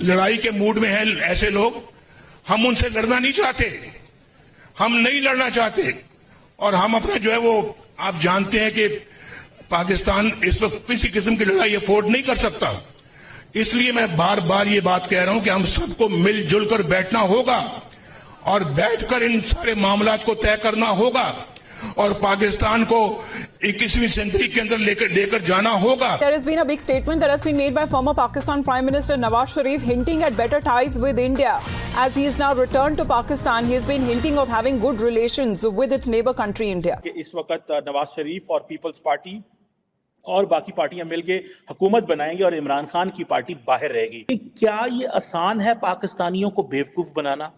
लड़ाई के मूड में हैं ऐसे लोग, हम उनसे लड़ना नहीं चाहते, हम नहीं लड़ना चाहते। और हम अपना जो है वो, आप जानते हैं कि पाकिस्तान इस वक्त किसी किस्म की लड़ाई अफोर्ड नहीं कर सकता। इसलिए मैं बार बार ये बात कह रहा हूं कि हम सबको मिलजुल कर बैठना होगा और बैठकर इन सारे मामलात को तय करना होगा और पाकिस्तान को 21वीं सेंचुरी के अंदर लेकर जाना होगा। There has been a big statement that has been made by former Pakistan Prime Minister Nawaz Sharif hinting at better ties with India. As he is now returned to Pakistan, he has been hinting of having good relations with its neighbor country India. इस वक्त नवाज शरीफ और peoples party और बाकी पार्टियां मिलके हुकूमत बनाएंगे और इमरान खान की पार्टी बाहर रहेगी। क्या ये आसान है पाकिस्तानियों को बेवकूफ बनाना?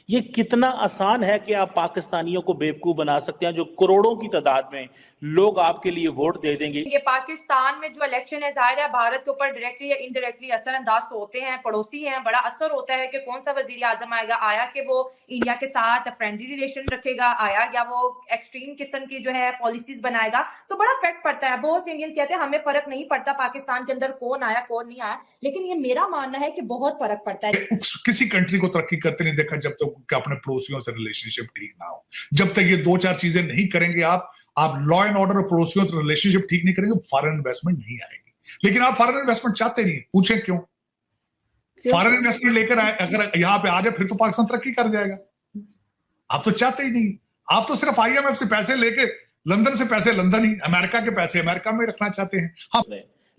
ये कितना आसान है कि आप पाकिस्तानियों को बेवकूफ बना सकते हैं जो करोड़ों की तादाद में लोग आपके लिए वोट दे देंगे। ये पाकिस्तान में जो इलेक्शन है, जाहिर है भारत के ऊपर डायरेक्टली या इनडायरेक्टली असरअंदाज तो होते हैं, पड़ोसी हैं, बड़ा असर होता है कि कौन सा वजीर आजम आएगा, आया कि वो इंडिया के साथ फ्रेंडली रिलेशन रखेगा, आया या वो एक्सट्रीम किस्म की जो है पॉलिसीज बनाएगा, तो बड़ा इफेक्ट पड़ता है। बहुत से इंडियंस कहते हैं हमें फर्क नहीं पड़ता पाकिस्तान के अंदर कौन आया कौन नहीं आया, लेकिन ये मेरा मानना है कि बहुत फर्क पड़ता है। किसी कंट्री को तरक्की करते नहीं देखा जब तक कि अपने पड़ोसियों से रिलेशनशिप ठीक ना हो। जब तक ये दो चार चीजें नहीं करेंगे आप लॉ एंड ऑर्डर और पड़ोसियों से रिलेशनशिप ठीक नहीं करेंगे, फॉरेन इन्वेस्टमेंट नहीं आएगी। लेकिन आप फॉरेन इन्वेस्टमेंट चाहते नहीं, पूछें क्यों? फॉरेन इन्वेस्टमेंट लेकर आए, अगर यहां पे आ जाए फिर तो पाकिस्तान तरक्की कर जाएगा। आप तो चाहते ही नहीं, आप तो सिर्फ IMF से पैसे लेके, लंदन से पैसे लंदन ही, अमेरिका के पैसे अमेरिका में रखना चाहते हैं। हाँ,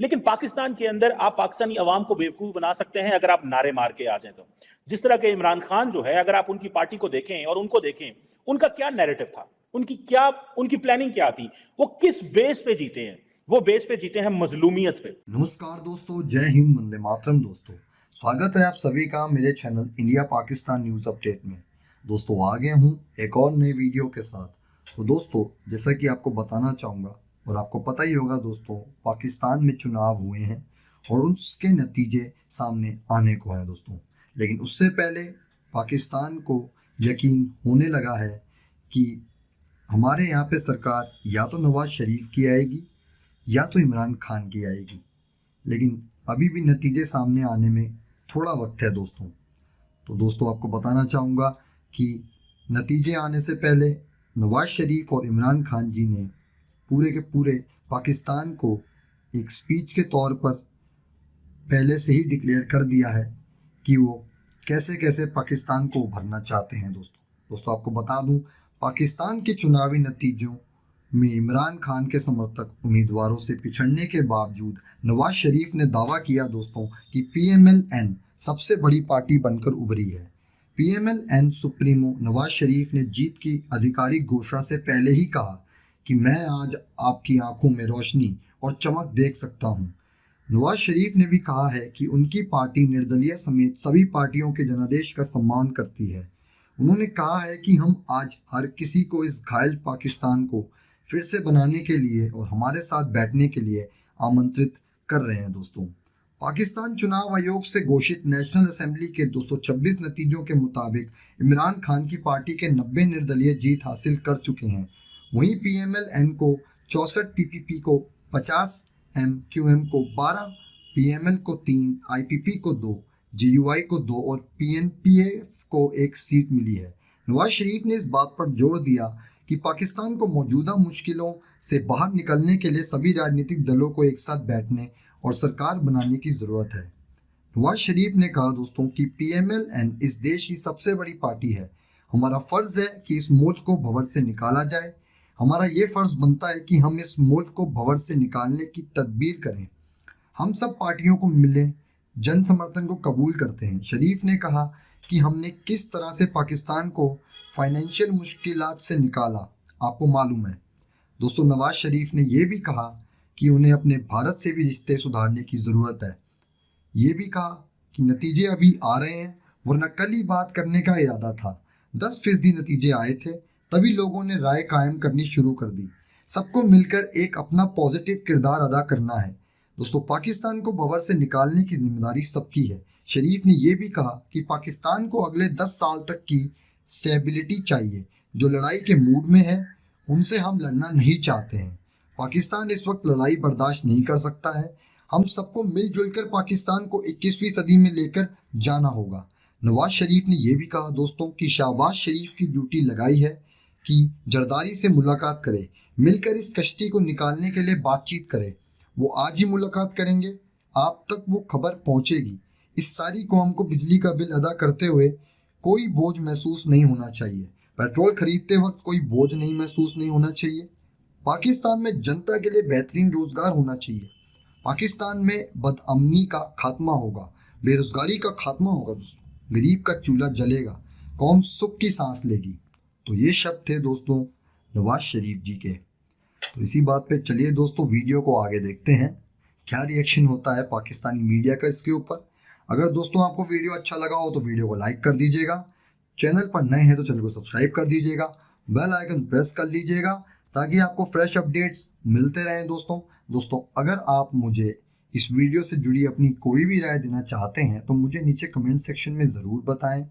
लेकिन पाकिस्तान के अंदर आप पाकिस्तानी अवाम को बेवकूफ बना सकते हैं अगर आप नारे मार के आ जाए तो। जिस तरह के इमरान खान जो है, अगर आप उनकी पार्टी को देखें और उनको देखें, उनका क्या नैरेटिव था, उनकी प्लानिंग क्या थी, वो किस बेस पे जीते हैं? वो बेस पे जीते हैं मजलूमियत पे। नमस्कार दोस्तों, जय हिंद, वंदे मातरम। दोस्तों स्वागत है आप सभी का मेरे channel India Pakistan news update में। दोस्तों आ गया हूँ एक और नए वीडियो के साथ। तो दोस्तों जैसा कि आपको बताना चाहूँगा, और आपको पता ही होगा दोस्तों, पाकिस्तान में चुनाव हुए हैं और उसके नतीजे सामने आने को हैं दोस्तों। लेकिन उससे पहले पाकिस्तान को यकीन होने लगा है कि हमारे यहाँ पे सरकार या तो नवाज शरीफ की आएगी या तो इमरान खान की आएगी। लेकिन अभी भी नतीजे सामने आने में थोड़ा वक्त है दोस्तों। तो दोस्तों आपको बताना चाहूँगा कि नतीजे आने से पहले नवाज शरीफ और इमरान खान जी ने पूरे के पूरे पाकिस्तान को एक स्पीच के तौर पर पहले से ही डिक्लेयर कर दिया है कि वो कैसे कैसे पाकिस्तान को उभरना चाहते हैं दोस्तों आपको बता दूं, पाकिस्तान के चुनावी नतीजों में इमरान खान के समर्थक उम्मीदवारों से पिछड़ने के बावजूद नवाज शरीफ ने दावा किया दोस्तों कि PMLN सबसे बड़ी पार्टी बनकर उभरी है। PMLN सुप्रीमो नवाज शरीफ ने जीत की आधिकारिक घोषणा से पहले ही कहा कि मैं आज आपकी आंखों में रोशनी और चमक देख सकता हूं। नवाज शरीफ ने भी कहा है कि उनकी पार्टी निर्दलीय समेत सभी पार्टियों के जनादेश का सम्मान करती है। उन्होंने कहा है कि हम आज हर किसी को इस घायल पाकिस्तान को फिर से बनाने के लिए और हमारे साथ बैठने के लिए आमंत्रित कर रहे हैं दोस्तों। पाकिस्तान चुनाव आयोग से घोषित नेशनल असेंबली के 226 नतीजों के मुताबिक इमरान खान की पार्टी के 90 निर्दलीय जीत हासिल कर चुके हैं। वहीं PMLN को 64, PPP को 50, MQM को 12, PML को 3, IPP को 2, GUI को 2 और PNPF को 1 सीट मिली है। नवाज शरीफ ने इस बात पर जोर दिया कि पाकिस्तान को मौजूदा मुश्किलों से बाहर निकलने के लिए सभी राजनीतिक दलों को एक साथ बैठने और सरकार बनाने की ज़रूरत है। नवाज शरीफ ने कहा दोस्तों कि PMLN इस देश की सबसे बड़ी पार्टी है। हमारा फ़र्ज़ है कि इस मुल्क को भंवर से निकाला जाए। हमारा ये फ़र्ज़ बनता है कि हम इस मुल्क को भंवर से निकालने की तदबीर करें। हम सब पार्टियों को मिले जन समर्थन को कबूल करते हैं। शरीफ ने कहा कि हमने किस तरह से पाकिस्तान को फाइनेंशियल मुश्किलात से निकाला, आपको मालूम है दोस्तों। नवाज शरीफ ने यह भी कहा कि उन्हें अपने भारत से भी रिश्ते सुधारने की ज़रूरत है। ये भी कहा कि नतीजे अभी आ रहे हैं, वरना कल ही बात करने का इरादा था। 10% नतीजे आए थे, तभी लोगों ने राय कायम करनी शुरू कर दी। सबको मिलकर एक अपना पॉजिटिव किरदार अदा करना है दोस्तों। पाकिस्तान को भंवर से निकालने की जिम्मेदारी सबकी है। शरीफ ने यह भी कहा कि पाकिस्तान को अगले 10 साल तक की स्टेबिलिटी चाहिए। जो लड़ाई के मूड में है उनसे हम लड़ना नहीं चाहते हैं। पाकिस्तान इस वक्त लड़ाई बर्दाश्त नहीं कर सकता है। हम सबको मिलजुल कर पाकिस्तान को 21वीं सदी में लेकर जाना होगा। नवाज शरीफ ने यह भी कहा दोस्तों कि शहबाज शरीफ की ड्यूटी लगाई है कि जरदारी से मुलाकात करे, मिलकर इस कश्ती को निकालने के लिए बातचीत करे। वो आज ही मुलाकात करेंगे, आप तक वो खबर पहुंचेगी। इस सारी कौम को बिजली का बिल अदा करते हुए कोई बोझ महसूस नहीं होना चाहिए, पेट्रोल खरीदते वक्त कोई बोझ नहीं महसूस नहीं होना चाहिए। पाकिस्तान में जनता के लिए बेहतरीन रोजगार होना चाहिए। पाकिस्तान में बदअमनी का खात्मा होगा, बेरोजगारी का खात्मा होगा दोस्तों, गरीब का चूल्हा जलेगा, कौम सुख की सांस लेगी। तो ये शब्द थे दोस्तों नवाज शरीफ जी के। तो इसी बात पे चलिए दोस्तों वीडियो को आगे देखते हैं, क्या रिएक्शन होता है पाकिस्तानी मीडिया का इसके ऊपर। अगर दोस्तों आपको वीडियो अच्छा लगा हो तो वीडियो को लाइक कर दीजिएगा, चैनल पर नए हैं तो चैनल को सब्सक्राइब कर दीजिएगा, बेल आइकन प्रेस कर लीजिएगा ताकि आपको फ्रेश अपडेट्स मिलते रहें दोस्तों अगर आप मुझे इस वीडियो से जुड़ी अपनी कोई भी राय देना चाहते हैं तो मुझे नीचे कमेंट सेक्शन में ज़रूर बताएं।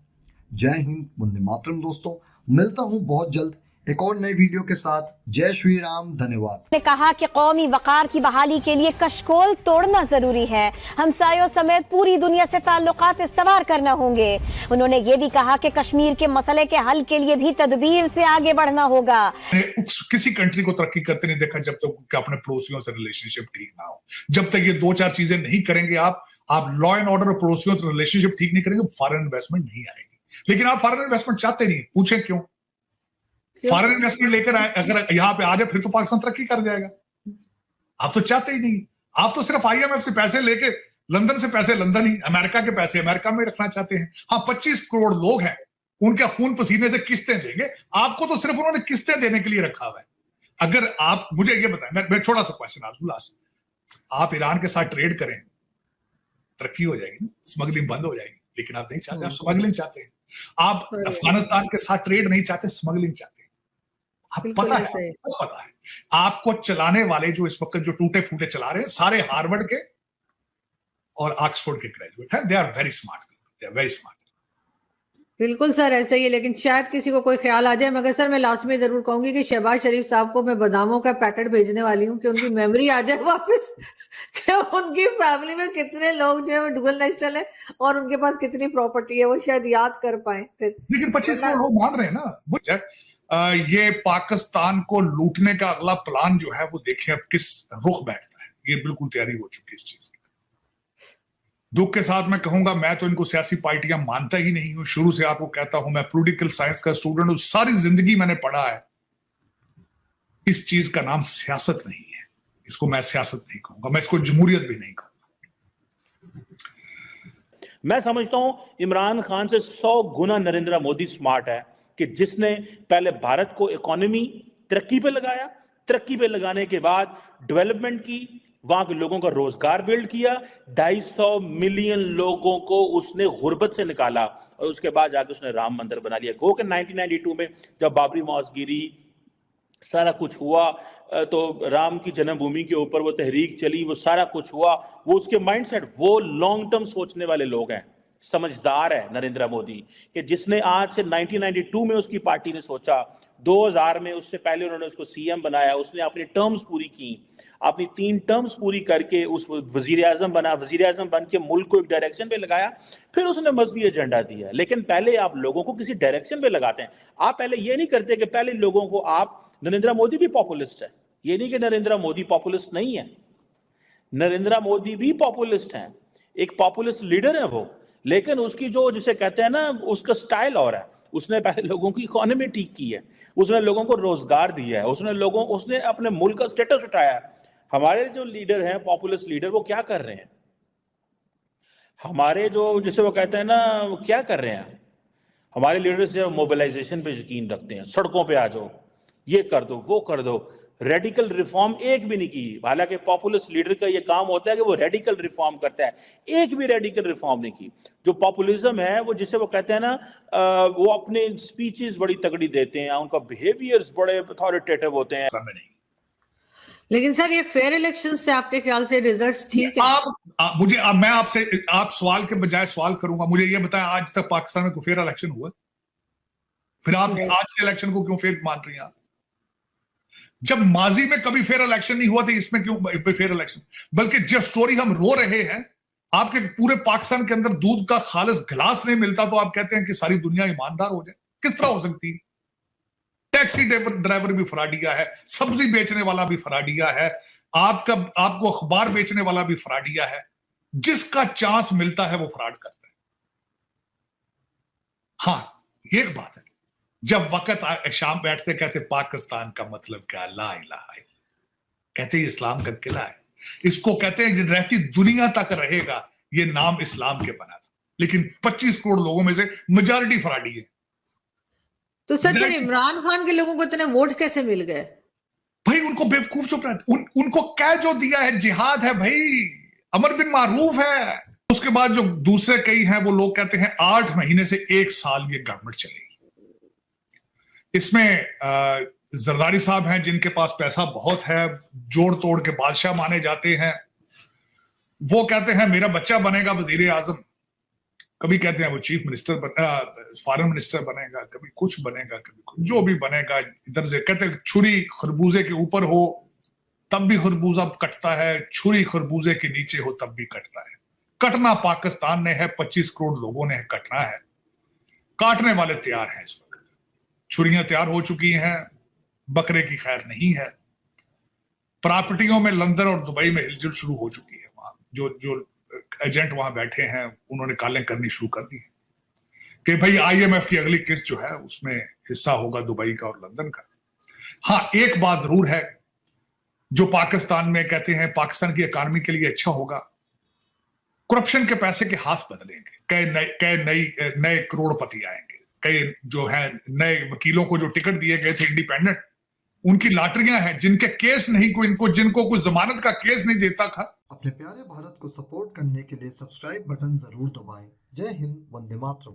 जय हिंद, वंदे मातरम दोस्तों। मिलता हूँ बहुत जल्द एक और नई वीडियो के साथ। जय श्री राम, धन्यवाद। ने कहा कि कौमी वकार की बहाली के लिए कशकोल तोड़ना जरूरी है, हमसायों समेत पूरी दुनिया से ताल्लुकात इस्तवार करना होंगे। उन्होंने ये भी कहा कि कश्मीर के मसले के हल के लिए भी तदबीर से आगे बढ़ना होगा। किसी कंट्री को तरक्की करते नहीं देखा जब तक अपने पड़ोसियों से रिलेशनशिप ठीक ना हो। जब तक ये 2-4 चीजें नहीं करेंगे आप लॉ एंड ऑर्डर और पड़ोसियों से रिलेशनशिप ठीक नहीं करेंगे, फॉरेन इन्वेस्टमेंट नहीं आएगी। लेकिन आप फॉरेन इन्वेस्टमेंट चाहते नहीं, पूछें क्यों? फॉरेन इन्वेस्टमेंट लेकर आए, अगर यहां पे आ जाए फिर तो पाकिस्तान तरक्की कर जाएगा। आप तो चाहते ही नहीं, आप तो सिर्फ IMF से पैसे लेके, लंदन से पैसे लंदन ही, अमेरिका के पैसे अमेरिका में रखना चाहते हैं। हाँ, 25 करोड़ लोग हैं, उनके खून पसीने से किस्तें देंगे, आपको तो सिर्फ उन्होंने किस्तें देने के लिए रखा हुआ है। अगर आप मुझे ये बताएं, मैं छोटा सा क्वेश्चन आप ईरान के साथ ट्रेड करें, तरक्की हो जाएगी ना, स्मगलिंग बंद हो जाएगी। लेकिन आप नहीं चाहते, आप स्मगलिंग चाहते हैं। आप अफगानिस्तान के साथ ट्रेड नहीं चाहते, स्मगलिंग चाहते हैं। आप पता है, सब पता है। आपको चलाने वाले जो इस वक्त जो टूटे फूटे चला रहे हैं, सारे हार्वर्ड के और ऑक्सफोर्ड के ग्रेजुएट हैं। They are very smart, they are very smart. बिल्कुल सर, ऐसा ही है। लेकिन शायद किसी को कोई ख्याल आ जाए। मगर सर मैं लास्ट में जरूर कहूंगी कि शहबाज शरीफ साहब को मैं बादामों का पैकेट भेजने वाली हूँ कि उनकी मेमोरी आ जाए वापस कि उनकी फैमिली में कितने लोग जो है वो डुअल नेशनल है और उनके पास कितनी प्रॉपर्टी है, वो शायद याद कर पाए फिर। लेकिन 25 करोड़ लोग मान रहे हैं ना। वो ये पाकिस्तान को लूटने का अगला प्लान जो है वो देखें अब किस रुख बैठता है। ये बिल्कुल तैयारी हो चुकी है इस चीज की। दुख के साथ मैं कहूंगा, मैं तो इनको सियासी पार्टियां मानता ही नहीं हूं। शुरू से आपको कहता हूं, मैं पॉलिटिकल साइंस का स्टूडेंट हूं, सारी जिंदगी मैंने पढ़ा है। इस चीज का नाम सियासत नहीं है, इसको मैं सियासत नहीं कहूंगा, मैं इसको जमहूरियत भी नहीं कहूंगा। मैं समझता हूं इमरान खान से 100 गुना नरेंद्र मोदी स्मार्ट है कि जिसने पहले भारत को इकोनॉमी तरक्की पे लगाया, तरक्की पे लगाने के बाद डेवलपमेंट की, वहां के लोगों का रोजगार बिल्ड किया, 250 मिलियन लोगों को उसने गुर्बत से निकाला और उसके बाद जाकर उसने राम मंदिर बना लिया। गो के 1992 में जब बाबरी मस्जिद गिरी, सारा कुछ हुआ, तो राम की जन्मभूमि के ऊपर वो तहरीक चली, वो सारा कुछ हुआ। वो उसके माइंडसेट, वो लॉन्ग टर्म सोचने वाले लोग हैं, समझदार है नरेंद्र मोदी, कि जिसने आज से 1992 में उसकी पार्टी ने सोचा, 2000 में उससे पहले उन्होंने उसको CM बनाया, उसने अपनी टर्म्स पूरी की, अपनी 3 टर्म्स पूरी करके उस वजीर आजम बना, वजीर आजम बन के मुल्क को एक डायरेक्शन पे लगाया, फिर उसने मजहबी एजेंडा दिया। लेकिन पहले आप लोगों को किसी डायरेक्शन पे लगाते हैं। आप पहले ये नहीं करते कि पहले लोगों को आप, नरेंद्र मोदी भी पॉपुलिस्ट है, ये नहीं कि नरेंद्र मोदी पॉपुलिस्ट नहीं है, नरेंद्र मोदी भी पॉपुलिस्ट है, एक पॉपुलिस्ट लीडर है वो। लेकिन उसकी जो, जिसे कहते हैं ना, उसका स्टाइल और है। उसने पहले लोगों की इकोनॉमी ठीक की है, उसने लोगों को रोजगार दिया है, उसने अपने मुल्क का स्टेटस उठाया है। हमारे जो लीडर हैं, पॉपुलिस्ट लीडर, वो क्या कर रहे हैं? हमारे जो, जिसे वो कहते हैं ना, क्या कर रहे हैं? हमारे लीडर्स जो मोबिलाइजेशन पे यकीन रखते हैं, सड़कों पे आ जाओ, ये कर दो, वो कर दो, रेडिकल रिफॉर्म एक भी नहीं की। हालांकि पॉपुलिस्ट लीडर का ये काम होता है कि वो रेडिकल रिफॉर्म करता है, एक भी रेडिकल रिफॉर्म नहीं की। जो पॉपुलिज्म है, वो जिसे वो कहते हैं ना, वो अपने स्पीचेस बड़ी तगड़ी देते हैं, उनका बिहेवियर्स बड़े अथॉरिटेटिव होते हैं। लेकिन सर ये फेयर इलेक्शन से आपके ख्याल से रिजल्ट्स ठीक है? मैं आपसे सवाल के बजाय सवाल करूंगा, मुझे ये बताएं, आज तक पाकिस्तान में कोई फेयर इलेक्शन हुआ? फिर आप आज के इलेक्शन को क्यों फेक मान रही हैं? जब माजी में कभी फेयर इलेक्शन नहीं हुआ था, इसमें क्यों फेयर इलेक्शन? बल्कि जब स्टोरी हम रो रहे हैं, आपके पूरे पाकिस्तान के अंदर दूध का खालिस गिलास नहीं मिलता, तो आप कहते हैं कि सारी दुनिया ईमानदार हो जाए। किस तरह हो सकती है? टैक्सी ड्राइवर भी फराडिया है, सब्जी बेचने वाला भी फराडिया है, आपको अखबार बेचने वाला भी फराडिया है। जिसका चांस मिलता है वो फ्रॉड करता है। हाँ, एक बात है, जब वक्त शाम बैठते कहते पाकिस्तान का मतलब क्या, ला इलाहा इल्लल्लाह, कहते इस्लाम का किला है। इसको कहते हैं रहती दुनिया तक रहेगा, ये नाम इस्लाम के बना था। लेकिन 25 करोड़ लोगों में से मेजॉरिटी फराडी है। तो सर फिर इमरान खान के लोगों को इतने वोट कैसे मिल गए? भाई उनको बेवकूफ चुप रहे, उनको क्या जो दिया है, जिहाद है भाई, अमर बिन मारूफ है। उसके बाद जो दूसरे कई हैं वो लोग कहते हैं 8 महीने से 1 साल ये गवर्नमेंट चलेगी। इसमें जरदारी साहब हैं जिनके पास पैसा बहुत है, जोड़ तोड़ के बादशाह माने जाते हैं। वो कहते हैं मेरा बच्चा बनेगा वजीर आजम, कभी कहते हैं वो चीफ मिनिस्टर फॉरेन मिनिस्टर बनेगा, कभी कुछ बनेगा, कभी कुछ, जो भी बनेगा। इधर से कहते हैं छुरी खरबूजे के ऊपर हो तब भी खरबूजा कटता है, छुरी खरबूजे के नीचे हो तब भी कटता है। कटना पाकिस्तान ने है, 25 करोड़ लोगों ने कटना है। काटने वाले तैयार हैं इस वक्त, छुरियां तैयार हो चुकी हैं, बकरे की खैर नहीं है। प्रॉपर्टियों में लंदन और दुबई में हिलजुल शुरू हो चुकी है। वहां जो एजेंट वहां बैठे हैं उन्होंने कालें करनी शुरू कर दी कि भाई IMF की अगली किस्त जो है उसमें हिस्सा होगा दुबई का और लंदन का। हाँ, एक बात जरूर है जो पाकिस्तान में कहते हैं पाकिस्तान की इकॉनमी के लिए अच्छा होगा, करप्शन के पैसे के हाथ बदलेंगे, कई नए करोड़पति आएंगे, कई जो है नए वकीलों को जो टिकट दिए गए थे इंडिपेंडेंट, उनकी लॉटरियां हैं, जिनके केस नहीं कोई, जिनको कोई जमानत का केस नहीं देता था। अपने प्यारे भारत को सपोर्ट करने के लिए सब्सक्राइब बटन जरूर दबाएं। जय हिंद, वंदे मातरम।